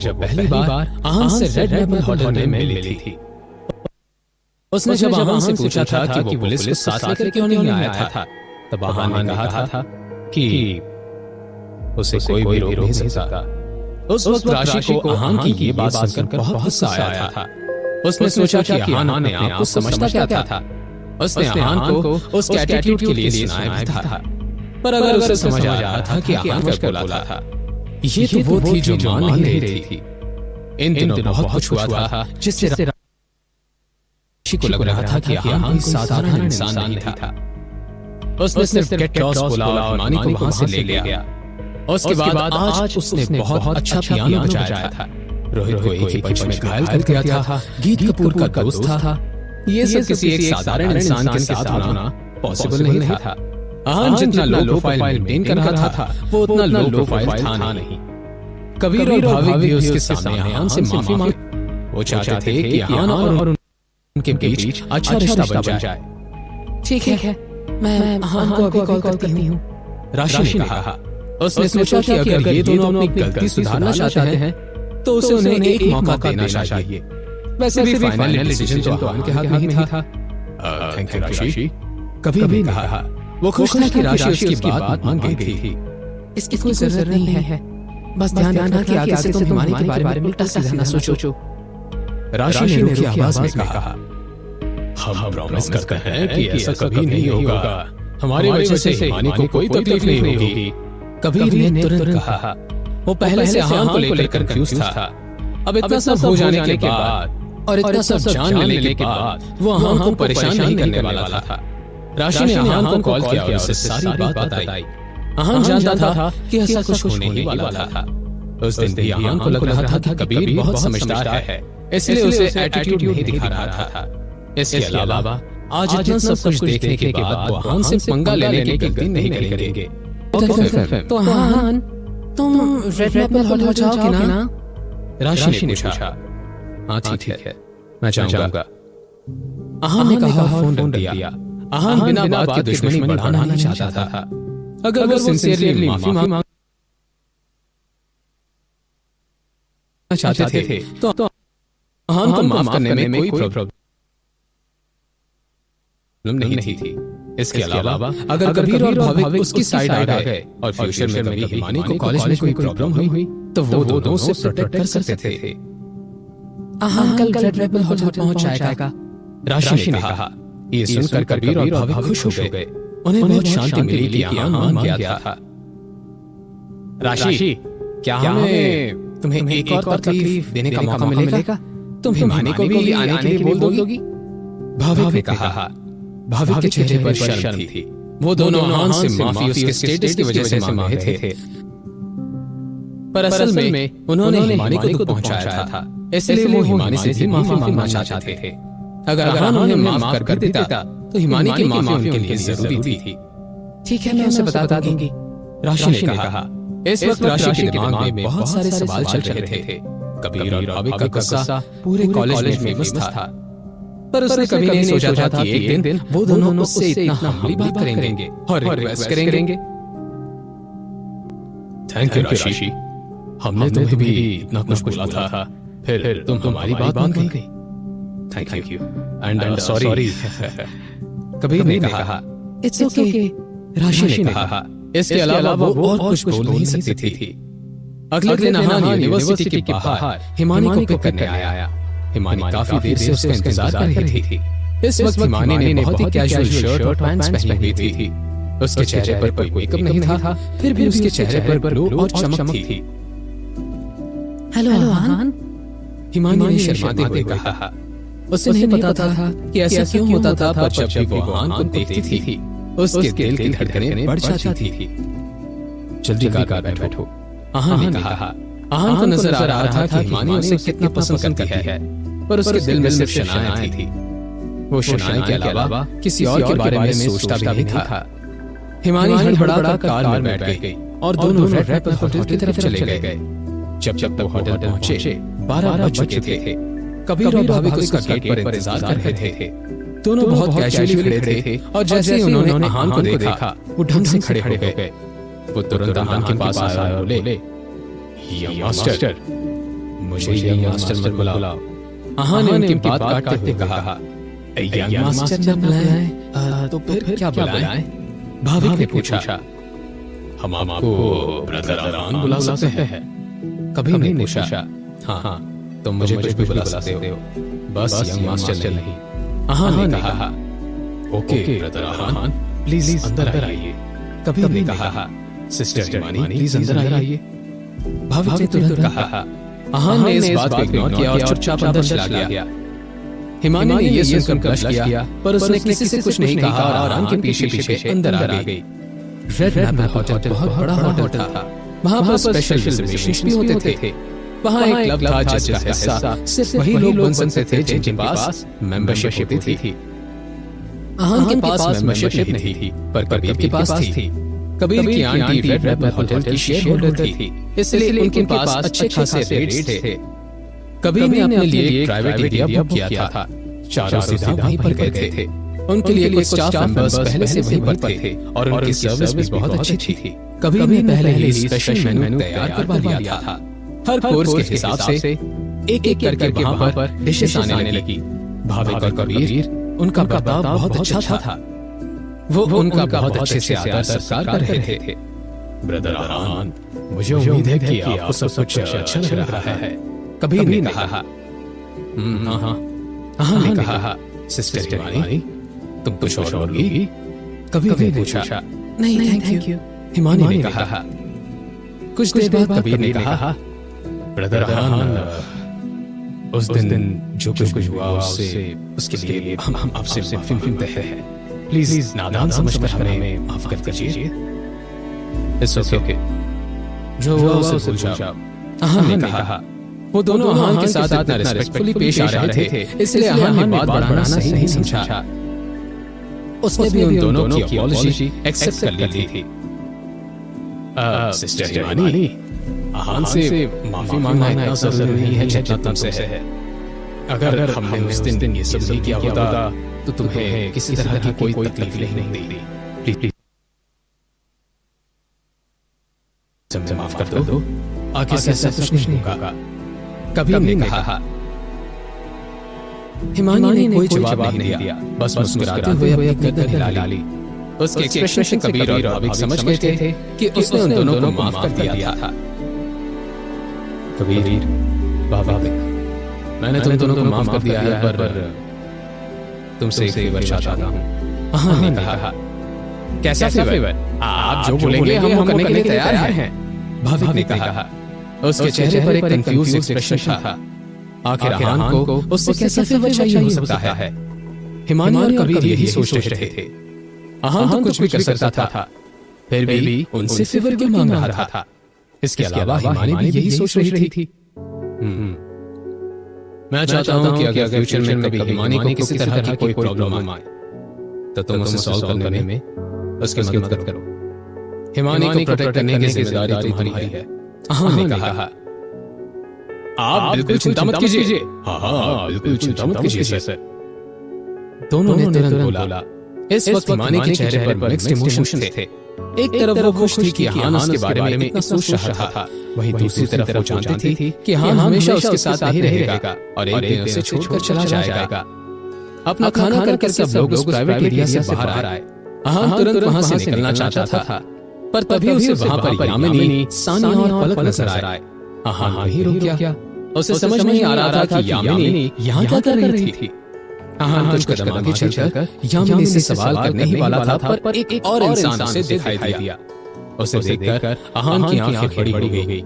जब पहली बार आहान से रेड लेबल होटल में मिली थी, उसने जब आहान से पूछा था कि वो पुलिस को साथ लेकर क्यों नहीं आया था, तब आहान ने कहा था कि उसे कोई भी रोक नहीं सकता। उस वक्त राशि को आहान की ये बात सुनकर बहुत गुस्सा आया था। उसने सोचा कि आहान अपने आप को समझता क्या था। उसने आहान को उसके एटीट्यूड के लिए सुनाया भी था, पर अगर उसे समझ आ रहा था कि आहान क्या बोला था, ये तो वो थी जो मान नहीं रही थी। इन दिनों बहुत कुछ हुआ था जिससे राशि को लग रहा था कि आहान कोई साधारण इंसान नहीं था। उसने सिर्फ गेट लॉस्ट बोला और हिमानी को वहां से ले गया। उसके बाद आज उसने बहुत अच्छा पियानो बजाया था। रोहित को एक ही पंच में घायल कर दिया था। गीत कपूर का दोस्त था। ये सब किसी एक साधारण इंसान के साथ होना पॉसिबल नहीं था। आहान जितना लो प्रोफाइल मेंटेन कर रहा था, वो उतना लो प्रोफाइल था नहीं। कबीर और भाविक भी उसके सामने आहान से माफी मांगे। वो चाहते थे कि आहान और उनके बीच अच्छा रिश्ता बन जाए। ठीक है, मैं आहान को अभी कॉल करती हूँ, राशि ने कहा। उसने सोचा कि अगर ये दोनों अपनी गलती सुधारना चाहते हैं तो उसे उन्हें एक मौका देना चाहिए। वैसे भी फाइनल डिसीजन तो आहान के हाथ में ही था। थैंक यू राशि, कभी भी कहा। वो खुश था कि राशि उसकी बात मान गई थी। इसकी कोई जरूरत नहीं है, बस ध्यान रखना कि आगे से तुम हिमानी के बारे में उल्टा सीधा ना सोचो। राशि ने रुकी आवाज में कहा, हम प्रॉमिस करते हैं कि ऐसा कभी नहीं होगा। हमारी वजह से हिमानी को कोई तकलीफ नहीं होगी। कबीर ने तुरंत कहा। वो पहले से आहान को लेकर कंफ्यूज था। अब इतना सब हो जाने के बाद और इतना सब जान लेने के बाद वो आहान को परेशान नहीं करने वाला था। राशि ने आहान को कॉल किया और उसे सारी बात बताई। आहान जानता था कि ऐसा कुछ होने ही वाला था। उस दिन भी आहान को लग रहा था कि कबीर बहुत समझदार है, इसलिए उसे एटीट्यूड नहीं दिखा रहा था। इसके अलावा आज इतना सब कुछ देखने के बाद वो आहान से पंगा लेने की गलती नहीं करेंगे। तो आहान, तुम रेड लेबल होटल जाओगे ना? राशि ने पूछा। हाँ ठीक है, मैं जाऊंगा। आहान ने कहा, फोन रख दिया। आहान बिना बात के दुश्मनी बढ़ाना नहीं चाहता था। अगर वो सिंसियरली माफी मांगना चाहते थे तो आहान को माफ करने में कोई प्रॉब्लम नहीं थी। इसके अलावा अगर कबीर और भाविक उसकी साइड आ गए और फ्यूचर में कभी हिमानी को कॉलेज में कोई प्रॉब्लम हुई तो वो दोनों से प्रोटेक्ट कर सकते थे। आहान कल रेड लेबल होटल पहुंच जाएगा, राशि ने कहा। ये सुनकर कबीर और भाविक खुश हो गए। उन्हें बहुत शांति मिली कि आहान मान गया था। राशि, क्या हमें तुम्हें एक और तकलीफ देने का मौका मिलेगा? तुम हिमानी को भी आने के लिए बोल दोगी? भाविक ने कहा। भाविक के चेहरे पर शर्म थी। वो दोनों आहान से माफी उसके स्टेटस की वजह से मांग रहे थे, पर असल में उन्होंने हिमानी को दुख पहुंचाया था, इसलिए वो हिमानी से भी माफी मांगना चाहते थे। अगर आहान उन्हें माफ कर देता तो हिमानी की माफी उनके लिए जरूरी थी। ठीक है, मैं उसे बता दूंगी, राशि ने कहा। इस वक्त राशि के दिमाग में बहुत सारे सवाल चल रहे थे। कबीर और भाविक का गुस्सा पूरे कॉलेज में फेमस था, पर उसने कभी नहीं सोचा था कि एक दिन वो दोनों उससे इतना हमली बात करेंगे और रिक्वेस्ट करेंगे। थैंक यू राशि, हमने तुम्हें भी इतना कुछ बोला था, फिर तुम हमारी बात मान गई। Thank you and sorry, Kabir ने कहा। इट्स ओके, राशि ने कहा। इसके अलावा वो और कुछ बोल नहीं सकती थी। अगले दिन आहान यूनिवर्सिटी के बाहर हिमानी को पिक करने आया। हिमानी काफी देर से उसका इंतजार कर रही थी। इस वक्त हिमानी ने बहुत ही कैजुअल शर्ट और पैंट्स पहनी हुई थी। उसके चेहरे पर कोई मेकअप नहीं था, फिर भी उसके चेहरे पर ग्लो और चमक थी। हेलो आहान, हिमानी ने शर्माते हुए कहा। उसे नहीं पता था कि ऐसा क्यों होता था, पर जब भी वो आहान को देखती थी उसके दिल की धड़कनें बढ़ जाती थी। जल्दी कार में बैठो, आहान ने कहा। आहान को नजर आ रहा था कि हिमानी उसे कितना पसंद करती है, पर उसके दिल में सिर्फ शनाया थी। वो शनाया के अलावा किसी और के बारे में सोचता भी नहीं था। हिमानी हड़बड़ाकर कार में बैठ गई और दोनों रेड लेबल होटल की तरफ चले गए। जब वो होटल पहुंचे 12 बज चुके थे। कबीर और भाविक उसका गेट पर इंतजार कर रहे थे। दोनों बहुत कैजुअली खड़े थे और जैसे ही उन्होंने आहान को देखा वो ढंग से खड़े हो गए। वो तुरंत आहान के पास आया और बोले, मास्टर, मुझे यंग मास्टर मत बुलाओ। आहा ने उनकी बात काटते हुए कहा, यंग मास्टर न बुलाएं तो फिर क्या बुलाएं? भाविक ने पूछा। हम आपको ब्रदर आहान बुला सकते हैं। कभी ने पूछा। हाँ, तुम मुझे कुछ भी बुला सकते हो, बस यंग मास्टर नहीं। आहान ने कहा, ओके ब्रदर आहान, प्लीज अंदर आइए। कभी ने कहा, सिस्टर हिमानी प्लीज अंदर आइए। भाविक ने तुरंत कहा। आहान ने इस बात को इग्नोर किया और चुपचाप अंदर चला गया। हिमानी ने यह सुनकर ब्लश किया, पर उसने किसी से कुछ नहीं कहा और आहान के पीछे पीछे अंदर आ गई। रेड मैपल होटल बहुत बड़ा होटल था। वहाँ पर स्पेशल रिजर्वेशंस भी होते थे। वहाँ एक क्लब था जिसका हिस्सा सिर्फ वही लोग बन सकते थे जिनके पास मेंबरशिप होती थी। आहान के पास मेंबरशिप नहीं थी, पर कबीर के पास थी। कबीर की आंटी रेड मैपल होटल की शेयर होल्डर थी, इसलिए उनके पास अच्छे खासे रेट्स थे। कबीर ने अपने लिए एक प्राइवेट एरिया बुक किया था। चारों सीधा वहीं पर गए थे। उनके लिए कुछ स्टाफ मेंबर्स पहले से वहीं पर थे और उनकी सर्विस भी बहुत अच्छी थी। कबीर ने पहले ही स्पेशल मेनू तैयार करवा लिया था। हर कोर्स के हिसाब से एक एक करके वहाँ पर डिशेस आने लगी। भाविक और कबीर उनका बर्ताव बहुत अच्छा था। वो उनका बहुत अच्छे से आदर सत्कार कर रहे थे। ब्रदर आहान, मुझे उम्मीद है कि आपको सब कुछ अच्छा लग रहा है। कबीर ने कहा। आहान ने कहा, सिस्टर हिमानी तुम कुछ और लोगी? कबीर ने पूछा। नहीं थैंक यू, हिमानी ने कहा। कुछ देर बाद कबीर ने कहा, ब्रदर आहान, उस दिन जो कुछ हुआ उसके लिए हम आपसे माफी मांगते हैं। प्लीज नादान समझकर हमें माफ कर दीजिए। इट्स ओके, जो हुआ उसे भूल जाओ। आहान ने कहा। वो दोनों आहान के साथ इतना रिस्पेक्टफुली पेश आ रहे थे, इसलिए आहान ने बात बढ़ाना सही नहीं समझा। उसने भी उन दोनों की अपॉलॉजी एक्सेप्ट कर ली थी। सिस्टर हिमानी, आहान से माफी मांगना इतना जरूरी नहीं है जितना तुमसे है। अगर हमने उस दिन ये सब नहीं किया होता तो तुम्हें किसी तरह की कोई तकलीफ नहीं होती। प्लीज मुझे माफ कर दो। आगे से ऐसा कुछ नहीं होगा। कबीर ने कहा। हिमानी ने कोई जवाब नहीं दिया, बस मुस्कुराते हुए अपनी गर्दन हिला ली। उसके एक्सप्रेशन से कबीर और भाविक समझ गए थे कि उसने उन दोनों को माफ कर दिया था। कबीर, भाविक, मैंने तुम दोनों को माफ कर दिया है, पर तुमसे एक फेवर चाहता हूँ। आहान ने कहा। कैसा फेवर? आप जो बोलेंगे हम वो करने के लिए तैयार हैं। भाविक ने कहा। उसके चेहरे पर एक कंफ्यूज एक्सप्रेशन था। आखिर आहान को उससे कैसा फेवर चाहिए हो सकता है? हिमानी और कबीर यही सोच रहे थे। आहान तो कुछ भी कर सकता था, फिर भी उनसे फेवर क्यों मांग रहा था? इसके अलावा हिमानी भी यही सोच रही थी। मैं चाहता हूं कि अगर फ्यूचर में कभी हिमानी को किसी तरह की कोई प्रॉब्लम आए तो तुम उसे सॉल्व करने में उसकी मदद करो। हिमानी को प्रोटेक्ट करने की जिम्मेदारी तुम्हारी है। आहान ने कहा। आप बिल्कुल चिंता मत कीजिए। हाँ, बिल्कुल चिंता मत कीजिए सर। दोनों ने तुरंत बोला। इस वक्त हिमानी के चेहरे पर मिक्स्ड इमोशंस थे। एक तरफ वो खुश थी कि आहान उसके बारे में इतना सोच रहा था, वहीं दूसरी तरफ वो जानती थी कि आहान हमेशा उसके साथ नहीं रहेगा और एक दिन उसे छोड़कर चला जाएगा। अपना खाना करके सब लोग उस प्राइवेट एरिया से बाहर आए। आहान तुरंत वहां से निकलना चाहता था, पर तभी उसे वहां पर यामिनी, सानिया और पलक नजर आए। आहान वहीं रुक गया। उसे समझ नहीं आ रहा था कि यामिनी यहाँ क्या कर रही थी। आहान कुछ कदम आगे चलकर यामिनी से सवाल करने ही वाला था, पर एक और इंसान उसे दिखाई दिया। उसे देखकर आहान की आंखें बड़ी हो गई।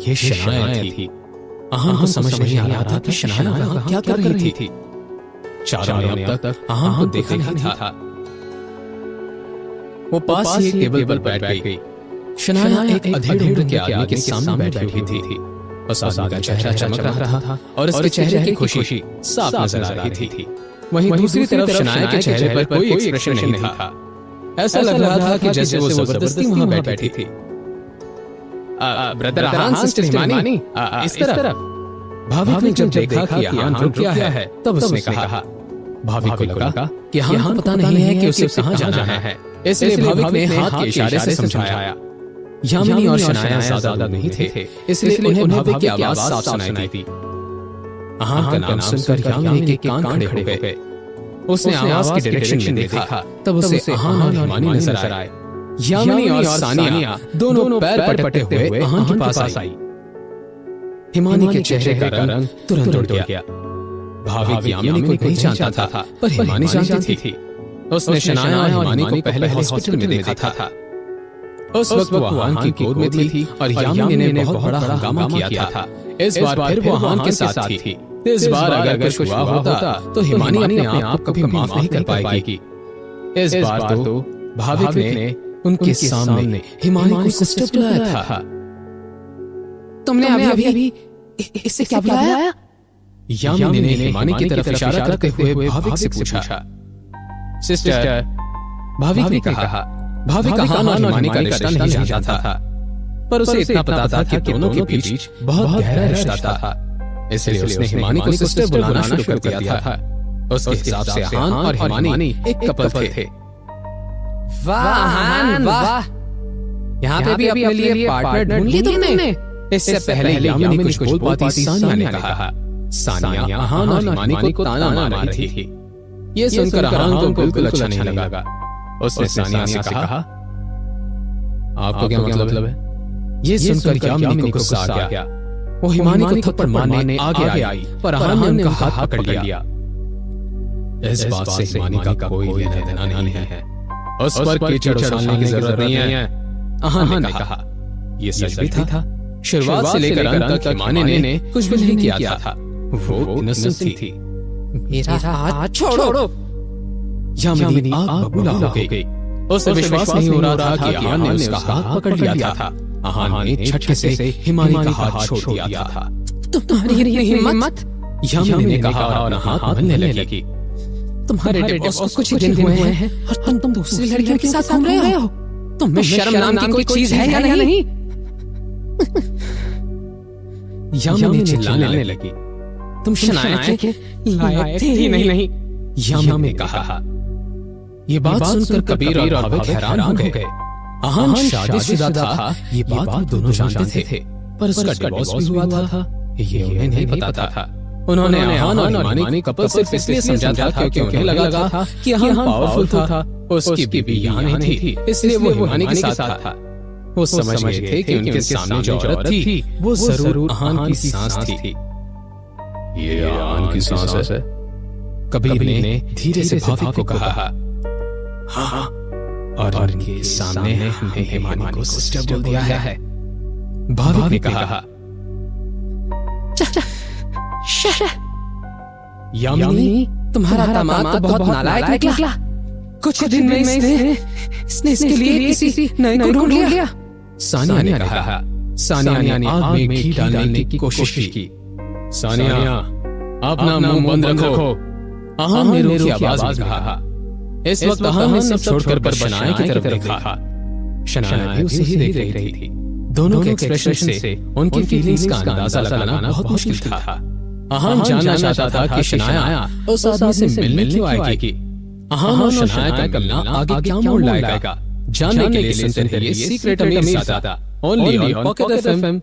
ये शनाया थी। आहान को समझ नहीं आ रहा था कि शनाया वहां क्या कर रही थी। चारों ने अब तक आहान को देखा नहीं था। वो पास ही एक टेबल पर बैठ गई। शनाया एक अधेड़ उम्र के आदमी के सामने बैठी हुई थी। उस आदमी का चेहरा चमक रहा था और उसके चेहरे की खुशी साफ नजर आ रही थी। वहीं दूसरी तरफ शनाया के चेहरे पर कोई एक्सप्रेशन नहीं था। ऐसा लग रहा था कि जैसे वो जबरदस्ती वहां बैठी थी। ब्रदर आहान, सिस्टर हिमानी, इस तरफ। भाविक ने जब देखा कि आहान रुक गया है, तब उसने कहा। भाविक को लगा कि आहान को पता नहीं है कि उसे कहां जाना है, इसलिए भाविक ने हाथ के इशारे से समझाया। यामिनी और शनाया ज्यादा नहीं थे, इसलिए उन्हें भाभी की आवाज साफ सुनाई दी। आहान का नाम सुनकर यामिनी के कान खड़े हो गए। उसने आवाज की डायरेक्शन में देखा, तब उसे आहान और हिमानी नजर आए। यामिनी और सानिया दोनों पैर पटकते हुए आहान के पास आई। हिमानी के चेहरे का रंग तुरंत उड़ गया। भाभी यामिनी को नहीं जानता था, पर हिमानी जानती थी। उसने शनाया और हिमानी को पहले हॉस्पिटल में देखा था। उस वक्त वो आहान की गोद में थी और यामिनी ने बहुत बड़ा हंगामा किया था। इस बार फिर वो आहान के साथ थी। इस बार अगर कुछ हुआ होता तो हिमानी अपने आप को कभी माफ नहीं कर पाएगी। इस बार तो भाभी ने उनके सामने हिमानी को सिस्टर बुलाया था। तुमने अभी इससे क्या बुलाया? यामिनी ने हिमानी की तरफ इशारा करते हुए भाभी से पूछा। सिस्टर, भाभी ने कहा। भाभी का आहान और हिमानी का रिश्ता नहीं जानता था, पर उसे इतना पता था कि दोनों के बीच बहुत गहरा रिश्ता था। इसलिए उसने हिमानी को सिस्टर बुलाना शुरू कर दिया था। उसके हिसाब से आहान और हिमानी एक कपल थे। वाह आहान, वाह! यहाँ पे भी अपने लिए पार्टनर ढूंढ ली तुमने? इससे पहले यामिनी कुछ बोल पाती सानिया ने कहा। सानिया आहान और हिमानी को ताना मार रही थी। ये सुनकर आहान को बिल्कुल अच्छा नहीं लगा। उसने सानिया से कहा, आपको क्या मतलब है? ये सुनकर यामिनी को गुस्सा आ गया। वो हिमानी को थप्पड़ मारने आगे आई, पर आहान ने उनका हाथ पकड़ लिया। इस बात से हिमानी का कोई लेना देना नहीं है। उस पर कीचड़ उछालने की जरूरत नहीं है, आहान ने कहा। ये सच भी था। शुरुआत से लेकर अंत तक हिमानी ने कुछ भी नहीं किया था। वो इनोसेंट थी। मेरा हाथ छोड़ो! यामिनी आग बबूला हो गई। उसे विश्वास नहीं हो रहा था कि आहान ने उसका हाथ पकड़ लिया था। आहान ने झटके से हिमानी का हाथ छोड़ दिया था। तुम्हारी इतनी हिम्मत! यामिनी ने कहा और अपना हाथ मलने लगी। तुम्हारे डिवोर्स को कुछ ही दिन हुए हैं और तुम दूसरी लड़कियों के साथ घूम रहे हो। तुम में शर्म नाम की कोई चीज है या नहीं? यामिनी चिल्लाने लगी। तुम शनाया के लायक थे ही नहीं। यामिनी ने कहा। ये बात सुनकर कबीर और भाविक हैरान हो गए। आहान शादीशुदा था, ये बात वो दोनों जानते थे, पर उसका डिवोर्स भी हुआ था, ये उन्हें नहीं पता था। उन्होंने आहान और हिमानी कपल सिर्फ इसलिए समझा था क्योंकि उन्हें लगा था कि आहान पावरफुल था, उसकी बीवी यहाँ नहीं थी, इसलिए वो हिमानी के साथ था। वो समझ गए थे कि उनके सामने जो औरत थी वो जरूर आहान की सांस थी। ये आहान की सांस है, कबीर ने धीरे से भाभी को कहा। हाँ, और उनके सामने हमने हिमानी को सिस्टर बोल दिया है। भाभी ने कहा। यामिनी, तुम्हारा दामाद तो बहुत नालायक निकला। कुछ दिन में इसने इसके लिए किसी नए को ढूंढ लिया। सानिया ने कहा। सानिया ने आग में घी डालने की कोशिश की। सानिया, अपना मुंह बंद रखो, आहान ने रूखी आवाज में कहा। इस वक्त आहान ने सब छोड़कर बस शनाया की तरफ देखा। शनाया भी उसे ही देख रही थी। दोनों के एक्सप्रेशन से उनकी फीलिंग्स का अंदाजा लगाना बहुत मुश्किल था। आहान जानना चाहता था कि शनाया उस आदमी से मिलने क्यों आएगी। आहान और शनाया का मिलना आगे क्या मोड़ लाएगा, जानने के लिए सुनते रहिए सीक्रेट अमीर ज़ादा, ओनली ऑन पॉकेट एफएम।